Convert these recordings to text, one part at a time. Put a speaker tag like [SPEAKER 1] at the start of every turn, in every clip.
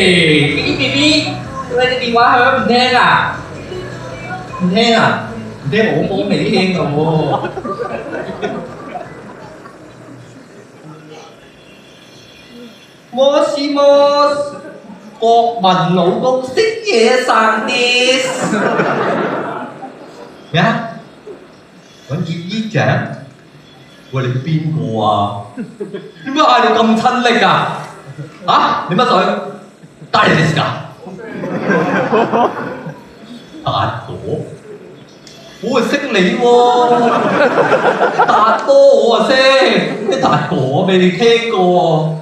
[SPEAKER 1] cái BB đây cái điện話響唔聽啊？唔聽啊？唔聽我冇未聽㗎喎。我是我國民老公識嘢生啲。咩啊？揾結衣獎？喂，你邊個啊？點解嗌你咁親昵啊？啊？你乜水？大你ですか？達哥，我係識你喎，達哥我啊識，咩達哥我未聽過喎。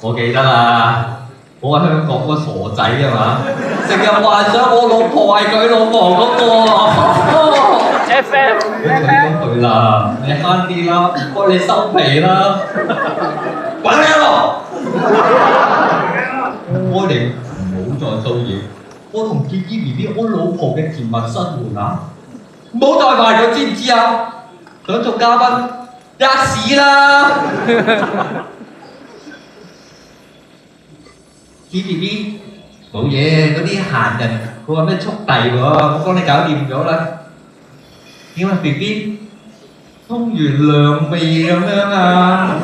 [SPEAKER 1] 我記得啦，我喺香港嗰個傻仔啊嘛，成日幻想我老婆係佢老婆嗰個。FM， 我睇到佢啦，你慳啲啦，唔該你收皮啦，滾開我！唔該你唔好再騷擾，我同結衣 BB 我老婆嘅甜蜜生活啊！唔好再賣咗，知唔知啊？想做嘉賓，吔屎啦！結 BB 冇嘢，嗰啲閒人佢話咩速遞喎，我幫你搞掂咗啦。點啊 BB 沖完涼未咁樣啊？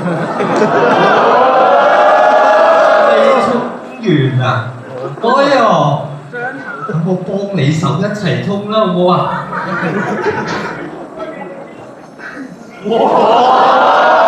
[SPEAKER 1] 完啊！該喎，咁我幫你手一齊沖啦，好唔好啊？哇！